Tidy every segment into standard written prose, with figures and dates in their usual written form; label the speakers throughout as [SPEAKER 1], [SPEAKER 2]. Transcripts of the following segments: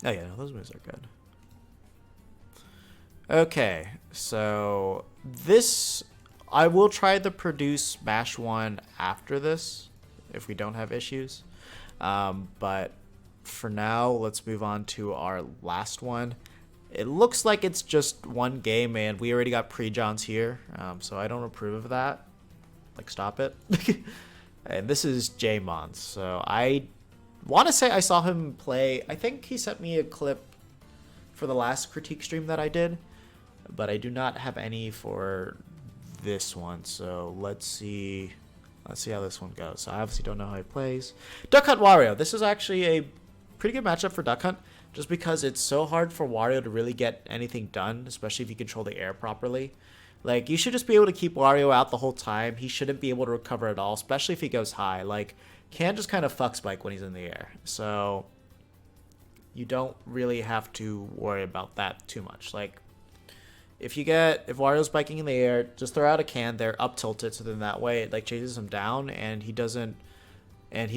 [SPEAKER 1] Oh yeah, no, those moves are good. Okay, so this I will try the produce smash one after this if we don't have issues. But for now, let's move on to our last one. It looks like it's just one game, and we already got pre-Johns here, so I don't approve of that. Like, stop it. And this is Jmon. So I want to say I saw him play. I think he sent me a clip for the last critique stream that I did, but I do not have any for this one. So let's see how this one goes. So I obviously don't know how he plays. Duck Hunt Wario. This is actually a pretty good matchup for Duck Hunt, just because it's so hard for Wario to really get anything done, especially if you control the air properly. Like, you should just be able to keep Wario out the whole time. He shouldn't be able to recover at all, especially if he goes high. Like, Can just kind of fuck Spike when he's in the air. So you don't really have to worry about that too much. Like, if Wario's spiking in the air, just throw out a Can there, up tilt it, so then that way it like chases him down and he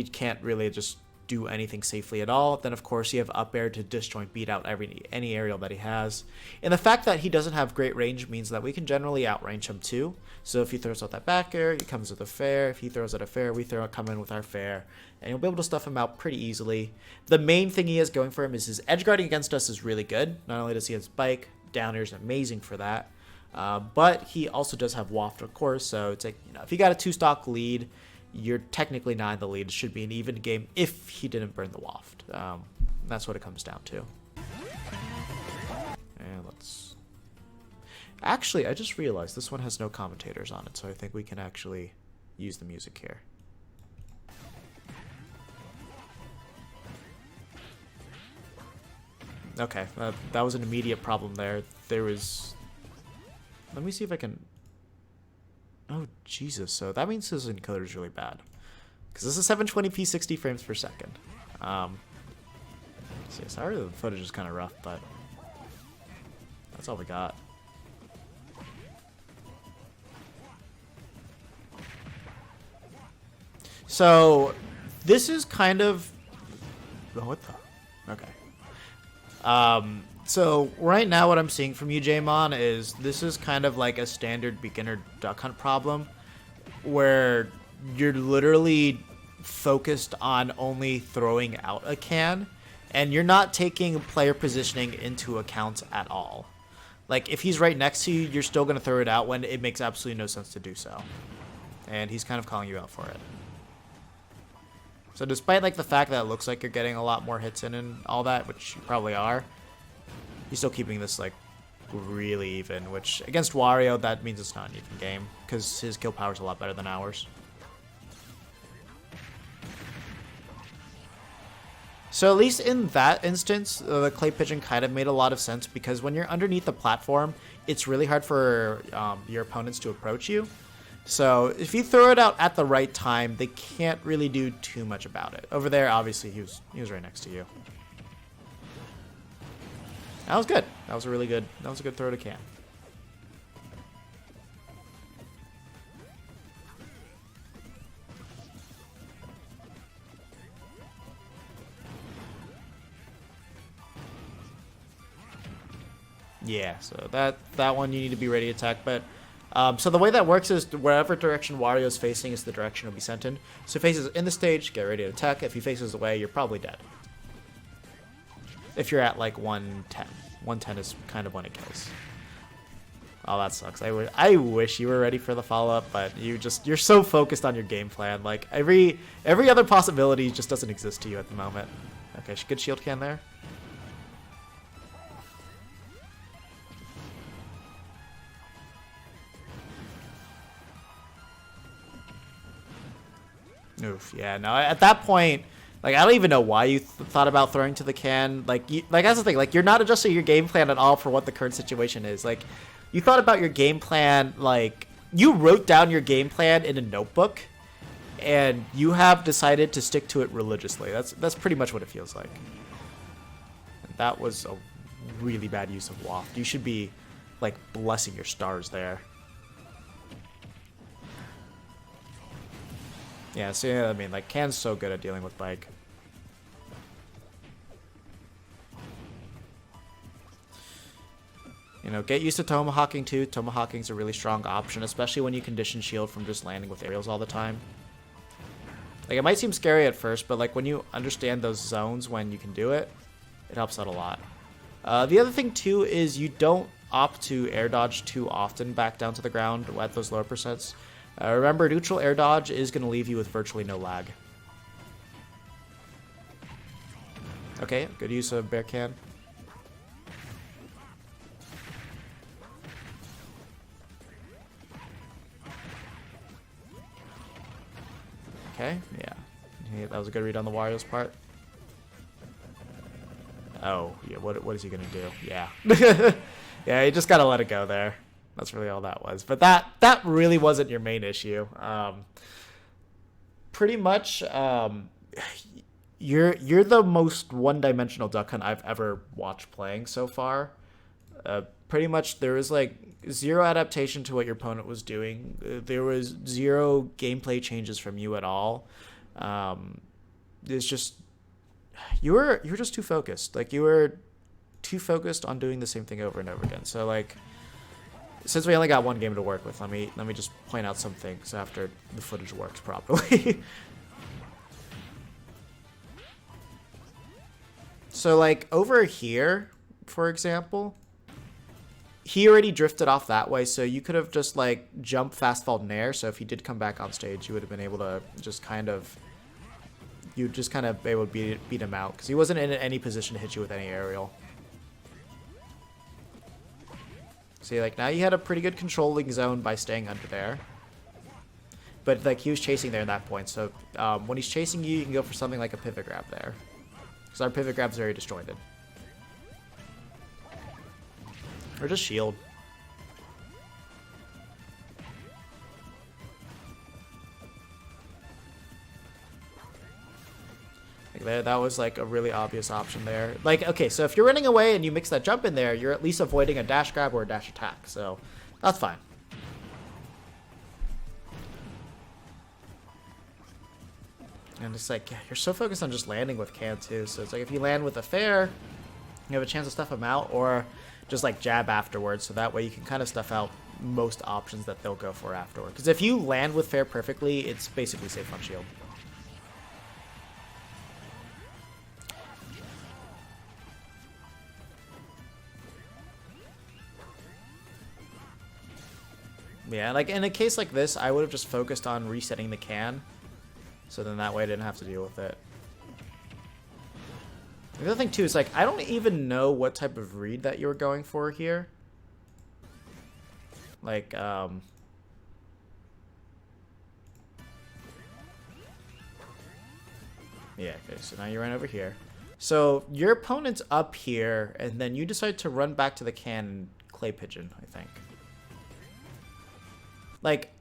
[SPEAKER 1] can't really just do anything safely at all. Then of course you have up air to disjoint beat out any aerial that he has. And the fact that he doesn't have great range means that we can generally outrange him too. So if he throws out that back air, he comes with a fair. If he throws out a fair, we come in with our fair. And you'll be able to stuff him out pretty easily. The main thing he has going for him is his edge guarding against us is really good. Not only does he have spike, down air is amazing for that. But he also does have waft, of course. So it's like, if you got a 2-stock lead, you're technically not in the lead. It should be an even game if he didn't burn the waft. That's what it comes down to. And let's... Actually, I just realized this one has no commentators on it, so I think we can actually use the music here. Okay, that was an immediate problem there. There was... Let me see if I can... Oh, Jesus. So that means his encoder is really bad. Because this is 720p 60 frames per second. So sorry, the footage is kind of rough, but that's all we got. So this is kind of... Oh, what the... Okay. So right now what I'm seeing from you, Jmon, is this is kind of like a standard beginner duck hunt problem where you're literally focused on only throwing out a can and you're not taking player positioning into account at all. Like, if he's right next to you, you're still going to throw it out when it makes absolutely no sense to do so. And he's kind of calling you out for it. So despite like the fact that it looks like you're getting a lot more hits in and all that, which you probably are, he's still keeping this like really even, which against Wario, that means it's not an even game because his kill power is a lot better than ours. So at least in that instance, the clay pigeon kind of made a lot of sense because when you're underneath the platform, it's really hard for your opponents to approach you. So if you throw it out at the right time, they can't really do too much about it. Over there, obviously, he was right next to you. That was good. That was a good throw to Can. Yeah, so that one you need to be ready to attack, but so the way that works is wherever direction Wario is facing is the direction it'll be sent in. So if he faces in the stage, get ready to attack. If he faces away, you're probably dead. If you're at like 110. 110 is kind of when it kills. Oh, that sucks. I wish you were ready for the follow-up, but you're so focused on your game plan. Like every other possibility just doesn't exist to you at the moment. Okay, good shield can there. Oof, yeah, no, at that point, like, I don't even know why you thought about throwing to the can. Like, that's the thing. Like, you're not adjusting your game plan at all for what the current situation is. Like, you thought about your game plan, like, you wrote down your game plan in a notebook, and you have decided to stick to it religiously. That's pretty much what it feels like. And that was a really bad use of waft. You should be, like, blessing your stars there. Yeah, so yeah, I mean, like, Can's so good at dealing with Bike. get used to tomahawking too. Tomahawking's a really strong option, especially when you condition shield from just landing with aerials all the time. Like, it might seem scary at first, but like when you understand those zones when you can do it, it helps out a lot. The other thing too is you don't opt to air dodge too often back down to the ground at those lower percents. Remember, neutral air dodge is going to leave you with virtually no lag. Okay, good use of bear can. Okay, yeah, that was a good read on the Wario's part. Oh, yeah, what is he gonna do? Yeah. Yeah, you just gotta let it go there. That's really all that was. But that really wasn't your main issue. Pretty much, you're the most one-dimensional Duck Hunt I've ever watched playing so far. Pretty much there was like zero adaptation to what your opponent was doing. There was zero gameplay changes from you at all. It's just you were just too focused. Like, you were too focused on doing the same thing over and over again. So like, since we only got one game to work with, let me just point out some things after the footage works properly. So like over here, for example, he already drifted off that way, so you could have just like jump fast fall nair. So if he did come back on stage, you would have been able to just kind of be able to beat him out, because he wasn't in any position to hit you with any aerial. See, like, now you had a pretty good controlling zone by staying under there. But like, he was chasing there at that point, so when he's chasing you, you can go for something like a pivot grab there, because our pivot grab's very disjointed. Or just shield. Like there, that was like a really obvious option there. Like, okay, so if you're running away and you mix that jump in there, you're at least avoiding a dash grab or a dash attack, so that's fine. And it's like, yeah, you're so focused on just landing with can too, so it's like if you land with a fair, you have a chance to stuff them out, or just like jab afterwards, so that way you can kind of stuff out most options that they'll go for afterward. Because if you land with fair perfectly, it's basically safe on shield. Yeah, like in a case like this, I would have just focused on resetting the can, so then that way I didn't have to deal with it. The other thing too is like, I don't even know what type of read that you were going for here. Like, yeah, okay, so now you run over here. So your opponent's up here, and then you decide to run back to the can and clay pigeon, I think. Like,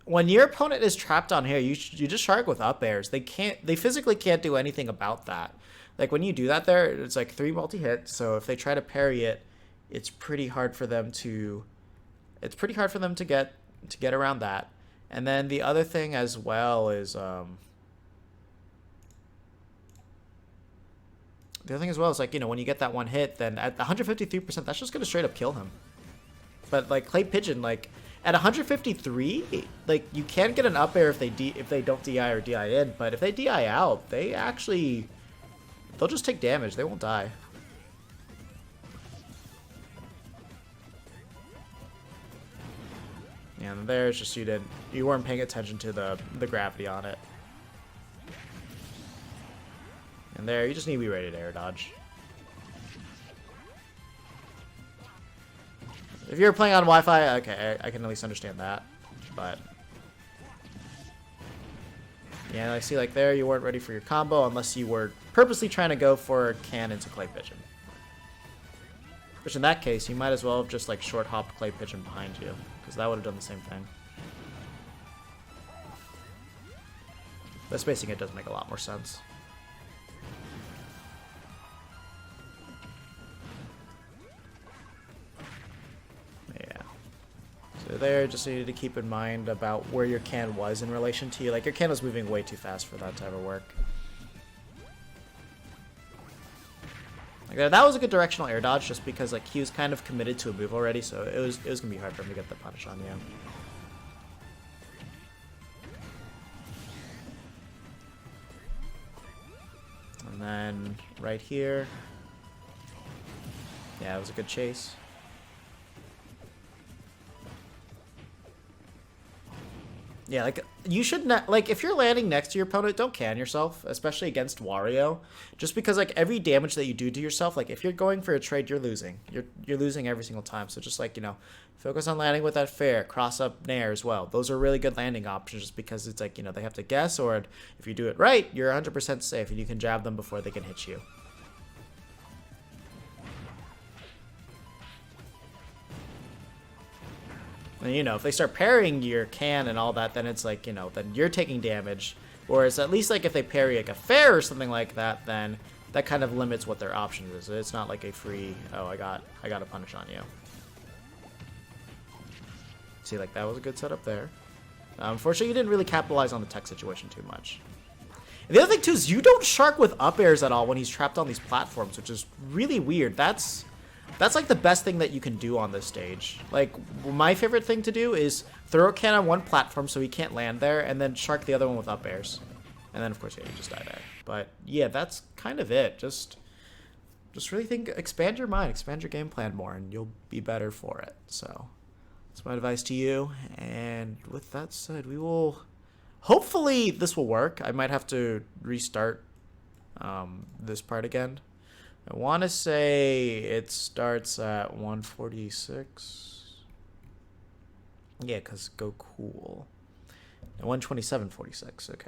[SPEAKER 1] when your opponent is trapped on here, you just shark with up airs. They physically can't do anything about that. Like, when you do that there, it's like 3 multi-hit, so if they try to parry it, it's pretty hard for them to get around that. And then the other thing as well is like, you know, when you get that one hit, then at 153%, that's just gonna straight up kill him. But like clay pigeon, like at 153, like you can get an up air if they don't DI or DI in, but if they DI out, they'll just take damage. They won't die. Yeah, and there's just you weren't paying attention to the gravity on it. And there, you just need to be ready to air dodge. If you're playing on Wi-Fi, okay, I can at least understand that. But yeah, I see like there you weren't ready for your combo unless you were purposely trying to go for can into clay pigeon. Which in that case, you might as well have just like short hopped clay pigeon behind you, because that would have done the same thing. But spacing it does make a lot more sense. Yeah. So there, just needed to keep in mind about where your can was in relation to you. Like, your can was moving way too fast for that to ever work. Like that was a good directional air dodge, just because like he was kind of committed to a move already, so it was gonna be hard for him to get the punish on you. And then right here, yeah, it was a good chase. Yeah, like, you should not, like, if you're landing next to your opponent, don't can yourself, especially against Wario. Just because, like, every damage that you do to yourself, like, if you're going for a trade, you're losing. You're losing every single time. So just, like, you know, focus on landing with that fair, cross up Nair as well. Those are really good landing options just because it's, like, you know, they have to guess, or if you do it right, you're 100% safe, and you can jab them before they can hit you. And, you know, if they start parrying your can and all that, then it's like, you know, then you're taking damage. Whereas at least like if they parry like a fair or something like that, then that kind of limits what their options is. It's not like a free, oh, I got a punish on you. See, like that was a good setup there. Unfortunately, you didn't really capitalize on the tech situation too much. And the other thing too is you don't shark with up airs at all when he's trapped on these platforms, which is really weird. That's like the best thing that you can do on this stage. Like, my favorite thing to do is throw a can on one platform so he can't land there, and then shark the other one with up airs. And then, of course, yeah, you just die there. But, yeah, that's kind of it. Just really think, expand your mind, expand your game plan more, and you'll be better for it. So, that's my advice to you. And with that said, we will... Hopefully, this will work. I might have to restart this part again. I want to say it starts at 146. Yeah, because go cool. 127.46. Okay.